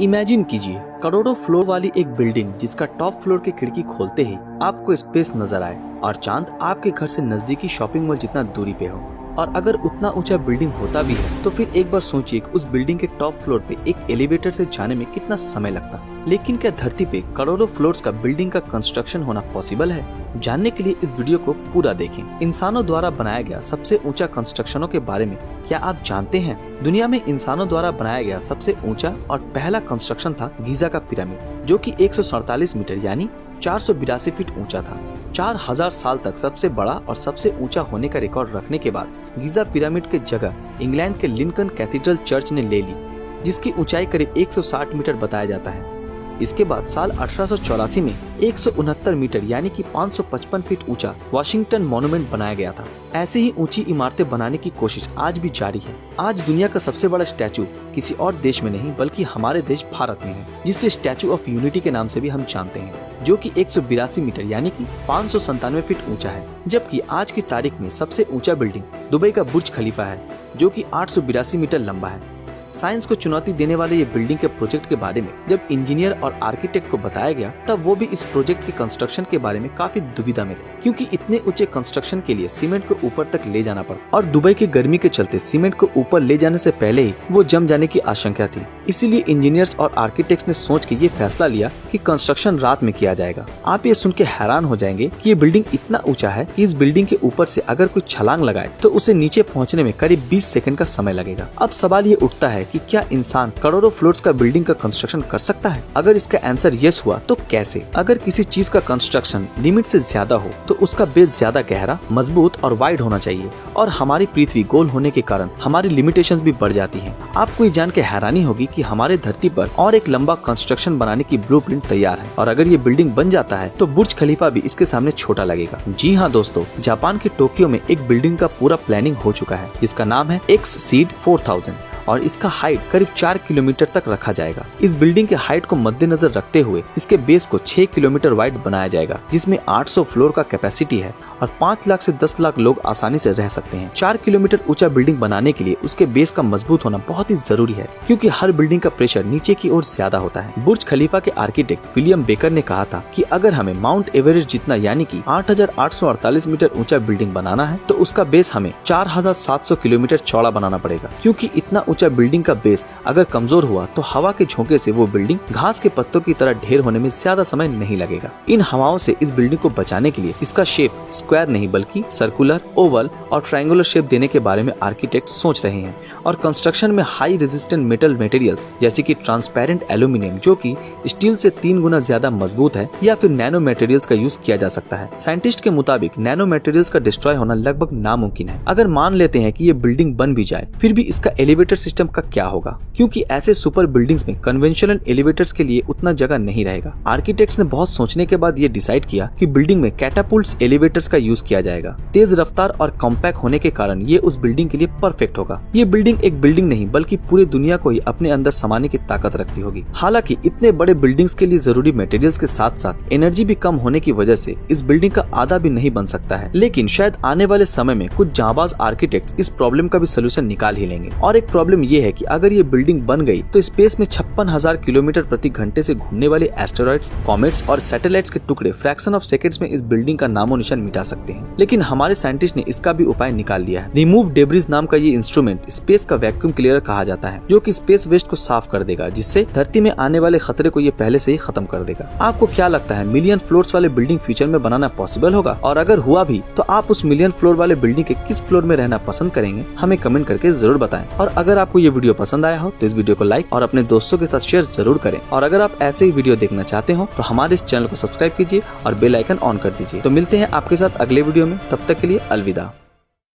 Imagine कीजिए करोड़ों floor वाली एक बिल्डिंग जिसका टॉप फ्लोर की खिड़की खोलते ही आपको स्पेस नजर आए और चांद आपके घर से नजदीकी शॉपिंग मॉल जितना दूरी पे हो। और अगर उतना ऊंचा बिल्डिंग होता भी है तो फिर एक बार सोचिए कि उस बिल्डिंग के टॉप फ्लोर पे एक एलिवेटर से जाने में कितना समय लगता। लेकिन क्या धरती पे करोड़ों फ्लोर्स का बिल्डिंग का कंस्ट्रक्शन होना पॉसिबल है? जानने के लिए इस वीडियो को पूरा देखें। इंसानों द्वारा बनाया गया सबसे ऊंचा कंस्ट्रक्शनों के बारे में क्या आप जानते हैं? दुनिया में इंसानों द्वारा बनाया गया सबसे ऊंचा और पहला कंस्ट्रक्शन था गीजा का पिरामिड, जो कि 147 मीटर यानी 482 फीट ऊंचा था। 4000 साल तक सबसे बड़ा और सबसे ऊंचा होने का रिकॉर्ड रखने के बाद गीजा पिरामिड की जगह इंग्लैंड के लिंकन कैथीड्रल चर्च ने ले ली, जिसकी ऊंचाई करीब 160 मीटर बताया जाता है। इसके बाद साल 1884 में 169 मीटर यानी कि 555 फीट ऊंचा वाशिंगटन मॉन्यूमेंट बनाया गया था। ऐसे ही ऊंची इमारतें बनाने की कोशिश आज भी जारी है। आज दुनिया का सबसे बड़ा स्टैचू किसी और देश में नहीं बल्कि हमारे देश भारत में है, जिसे स्टैचू ऑफ यूनिटी के नाम से भी हम जानते हैं, जो कि 182 मीटर यानी कि 597 फीट ऊंचा है। जबकि आज की तारीख में सबसे ऊंचा बिल्डिंग दुबई का बुर्ज खलीफा है, जो कि 882 मीटर लंबा है। साइंस को चुनौती देने वाले ये बिल्डिंग के प्रोजेक्ट के बारे में जब इंजीनियर और आर्किटेक्ट को बताया गया तब वो भी इस प्रोजेक्ट के कंस्ट्रक्शन के बारे में काफी दुविधा में थे, क्योंकि इतने ऊंचे कंस्ट्रक्शन के लिए सीमेंट को ऊपर तक ले जाना पड़ा और दुबई की गर्मी के चलते सीमेंट को ऊपर ले जाने से पहले ही वो जम जाने की आशंका थी। इसीलिए इंजीनियर्स और आर्किटेक्ट्स ने सोच के ये फैसला लिया कि कंस्ट्रक्शन रात में किया जाएगा। आप ये सुन के हैरान हो जाएंगे कि ये बिल्डिंग इतना ऊंचा है कि इस बिल्डिंग के ऊपर से अगर कोई छलांग लगाए तो उसे नीचे पहुँचने में करीब 20 सेकंड का समय लगेगा। अब सवाल ये उठता है कि क्या इंसान करोड़ों फ्लोर्स का बिल्डिंग का कंस्ट्रक्शन कर सकता है? अगर इसका आंसर यस हुआ तो कैसे? अगर किसी चीज का कंस्ट्रक्शन लिमिट से ज्यादा हो तो उसका बेस ज्यादा गहरा, मजबूत और वाइड होना चाहिए, और हमारी पृथ्वी गोल होने के कारण हमारी लिमिटेशंस भी बढ़ जाती हैं। आपको ये जान के हैरानी होगी कि हमारे धरती पर और एक लंबा कंस्ट्रक्शन बनाने की ब्लूप्रिंट तैयार है, और अगर ये बिल्डिंग बन जाता है तो बुर्ज खलीफा भी इसके सामने छोटा लगेगा। जी हाँ दोस्तों, जापान के टोक्यो में एक बिल्डिंग का पूरा प्लानिंग हो चुका है, जिसका नाम है एक्ससीड 4000 और इसका हाइट करीब 4 किलोमीटर तक रखा जाएगा। इस बिल्डिंग के हाइट को मद्देनजर रखते हुए इसके बेस को 6 किलोमीटर वाइड बनाया जाएगा, जिसमें 800 फ्लोर का कैपेसिटी है और 5 लाख से 10 लाख लोग आसानी से रह सकते हैं। 4 किलोमीटर ऊंचा बिल्डिंग बनाने के लिए उसके बेस का मजबूत होना बहुत ही जरूरी है, क्योंकि हर बिल्डिंग का प्रेशर नीचे की ओर ज्यादा होता है। बुर्ज खलीफा के आर्किटेक्ट विलियम बेकर ने कहा था कि अगर हमें माउंट एवरेस्ट जितना यानी कि 8,848 मीटर ऊंचा बिल्डिंग बनाना है तो उसका बेस हमें 4,700 किलोमीटर चौड़ा बनाना पड़ेगा, क्योंकि इतना ऊंचा बिल्डिंग का बेस अगर कमजोर हुआ तो हवा के झोंके से वो बिल्डिंग घास के पत्तों की तरह ढेर होने में ज्यादा समय नहीं लगेगा। इन हवाओं से इस बिल्डिंग को बचाने के लिए इसका शेप स्क्वायर नहीं बल्कि सर्कुलर, ओवल और ट्रायंगुलर शेप देने के बारे में आर्किटेक्ट सोच रहे हैं। और कंस्ट्रक्शन में हाई रेजिस्टेंट मेटल मटेरियल्स जैसे कि ट्रांसपेरेंट एल्यूमिनियम, जो कि स्टील से 3 गुना ज्यादा मजबूत है, या फिर नैनो मटेरियल्स का यूज किया जा सकता है। साइंटिस्ट के मुताबिक नैनो मटेरियल्स का डिस्ट्रॉय होना लगभग नामुमकिन है। अगर मान लेते हैं कि ये बिल्डिंग बन भी जाए फिर भी इसका एलिवेटर सिस्टम का क्या होगा, क्योंकि ऐसे सुपर बिल्डिंग्स में कन्वेंशनल एलिवेटर्स के लिए उतना जगह नहीं रहेगा। आर्किटेक्ट्स ने बहुत सोचने के बाद ये डिसाइड किया कि बिल्डिंग में कैटापुल्ट्स एलिवेटर्स का यूज किया जाएगा। तेज रफ्तार और कॉम्पैक्ट होने के कारण ये उस बिल्डिंग के लिए परफेक्ट होगा। ये बिल्डिंग एक बिल्डिंग नहीं बल्कि पूरी दुनिया को ही अपने अंदर समाने की ताकत रखती होगी। हालांकि इतने बड़े बिल्डिंग्स के लिए जरूरी मटेरियल्स के साथ साथ एनर्जी भी कम होने की वजह से इस बिल्डिंग का आधा भी नहीं बन सकता है। लेकिन शायद आने वाले समय में कुछ जांबाज आर्किटेक्ट्स इस प्रॉब्लम का भी सोल्यूशन निकाल ही लेंगे। और एक प्रॉब्लम ये है कि अगर ये बिल्डिंग बन गई तो स्पेस में 56,000 किलोमीटर प्रति घंटे से घूमने वाले एस्टेरॉइड्स, कॉमेट्स और सैटेलाइट्स के टुकड़े फ्रैक्शन ऑफ सेकंड्स में इस बिल्डिंग का नामो निशान मिटा सकते हैं। लेकिन हमारे साइंटिस्ट ने इसका भी उपाय निकाल लिया है। रिमूव डेब्रिज नाम का ये इंस्ट्रूमेंट स्पेस का वैक्यूम क्लियर कहा जाता है, जो कि स्पेस वेस्ट को साफ कर देगा, जिससे धरती में आने वाले खतरे को ये पहले से ही खत्म कर देगा। आपको क्या लगता है, मिलियन फ्लोर्स वाले बिल्डिंग फ्यूचर में बनाना पॉसिबल होगा? और अगर हुआ भी तो आप उस मिलियन फ्लोर वाले बिल्डिंग के किस फ्लोर में रहना पसंद करेंगे? हमें कमेंट करके जरूर बताएं। और अगर आपको ये वीडियो पसंद आया हो तो इस वीडियो को लाइक और अपने दोस्तों के साथ शेयर जरूर करें। और अगर आप ऐसे ही वीडियो देखना चाहते हो तो हमारे इस चैनल को सब्सक्राइब कीजिए और बेल आइकन ऑन कर दीजिए। तो मिलते हैं आपके साथ अगले वीडियो में, तब तक के लिए अलविदा।